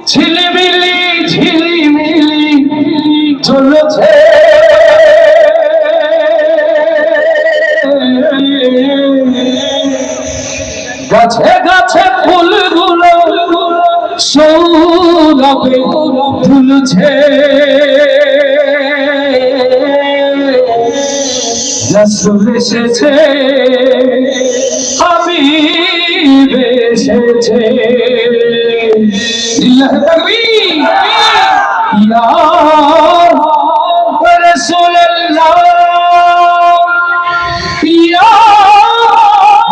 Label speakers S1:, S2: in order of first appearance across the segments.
S1: ঝিলিমিলি ঝিলিমিলি চলছে গাছে গাছে ফুলগুলো সৌরভে ফুলছে রাসূল এসেছে হাবিব এসেছে লিল্লাহি তাকবীর ইয়া রাসূলুল্লাহ ইয়া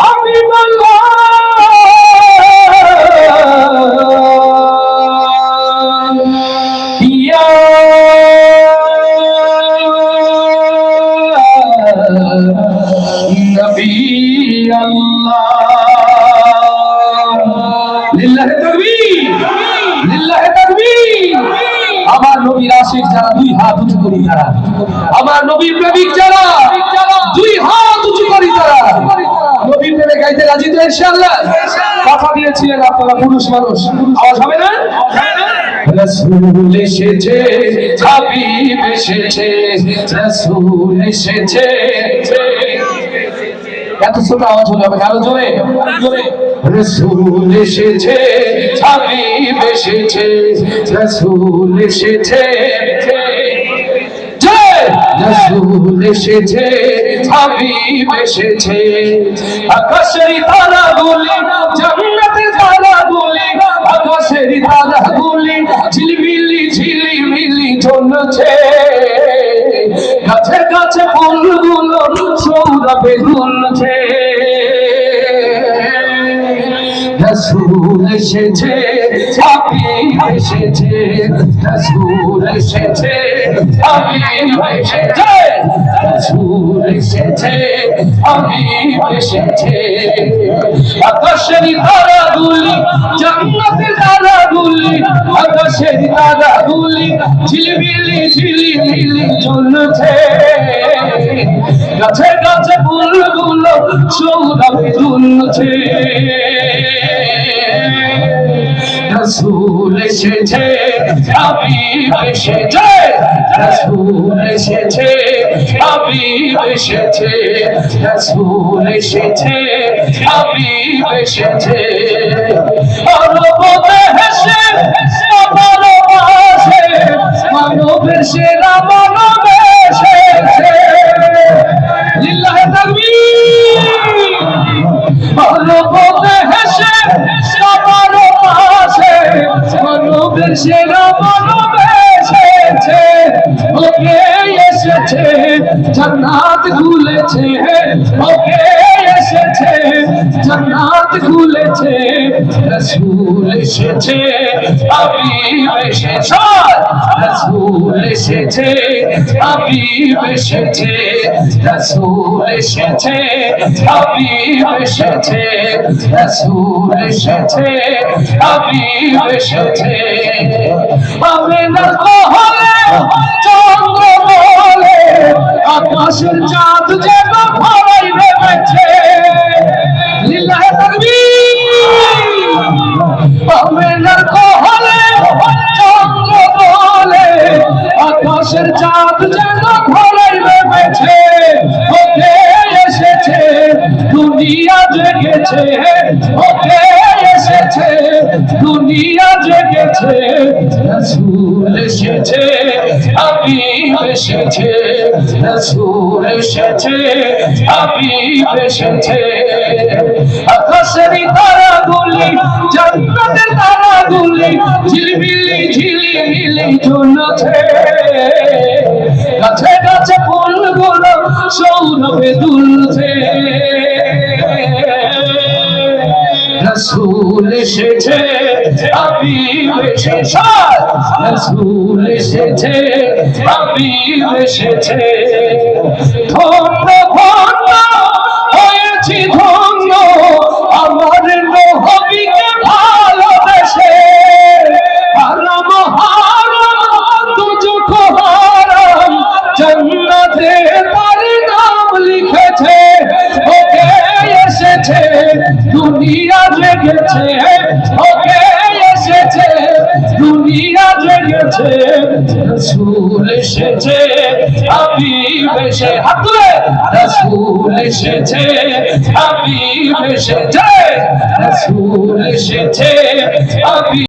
S1: হাবিবাল্লাহ ইয়া নবী আল্লাহ লিল্লাহি তাকবীর লিল্লাহি তাকবীর আমার নবীর আশিক যারা দুই হাত উঁচু করি তারা আমার নবীর প্রেমিক যারা দুই হাত উঁচু করি তারা নবীর প্রেমে গাইতে রাজি তো ইনশাআল্লাহ কথা দিয়েছিলেন আপনারা পুরুষ মানুষ আওয়াজ হবে না রাসূল এসেছে হাবিব এসেছে রাসূল এসেছে এত ছোট আওয়াজ হলে হবে আরো জোরে রাসূল এসেছে হাবিব এসেছে রাসূল এসেছে জয় রাসূল এসেছে হাবিব এসেছে আকাশের তারাগুলি জান্নাতের তারাগুলি আকাশের তারাগুলি ঝিলিমিলি ঝিলিমিলি ঝুলছে গাছে গাছে ফুলগুলো সৌরভে ঝুলছে রাসূল এসেছে হাবিব এসেছে রাসূল এসেছে হাবিব এসেছে রাসূল এসেছে হাবিব এসেছে আকাশের তারাগুলি জান্নাতের তারাগুলি আকাশের তারাগুলি ঝিলিমিলি ঝিলিমিলি ঝুলছে গাছে গাছে ফুলগুলো সৌরভে ঝুলছে রাসূল এসেছে হাবিব এসেছে রাসূল এসেছে হাবিব এসেছে রাসূল এসেছে হাবিব এসেছে পরবতে হেসে ভালোবাসে মানবের সেরা মানব এসেছে লিল্লাহি তাকবীর পরবতে হেসে মানবের সেরা মানব এসেছে ওকে এসেছে জান্নাত খুলেছে ওকে এসেছে জান্নাত খুলেছে রাসূল এসেছে হাবিব এসেছে রাসূল এসেছে হাবিব এসেছে রাসূল এসেছে হাবিব এসেছে রাসূল এসেছে হাবিব এসেছে আমিনার কোলে চন্দ্র বলে আকাশের চাঁদ যেন ভরাই নেমেছে লিল্লাহি তাকবীর আমিনার কোলে চন্দ্র বলে আকাশের চাঁদ যেন ভরাই নেমেছে ওকে এসেছে দুনিয়া জেগেছে ওকে এসেছে দুনিয়া জেগেছে রাসূল এসেছে হাবিব এসেছে রাসূল এসেছে হাবিব এসেছে আকাশের তারাগুলি জান্নাতের তারাগুলি ঝিলিমিলি ঝিলিমিলি ঝুলছে গাছে গাছে ফুলগুলো সৌরভে দুলছে রাসূল এসেছে হাবিব এসেছে রাসূল এসেছে হাবিব এসেছে ধন্য ধন্য হয়েছি ধন্য আমার নবীকে ভালোবেসে হারাম হারাম দুজক হারাম জান্নাতে তার নাম লিখেছে ওকে এসেছে দুনিয়া জেগেছে ওকে এসেছে এসেছে, রাসূল এসেছে, হাবিব এসে হাত তুলে, রাসূল এসেছে, হাবিব এসেছে, রাসূল এসেছে, হাবিব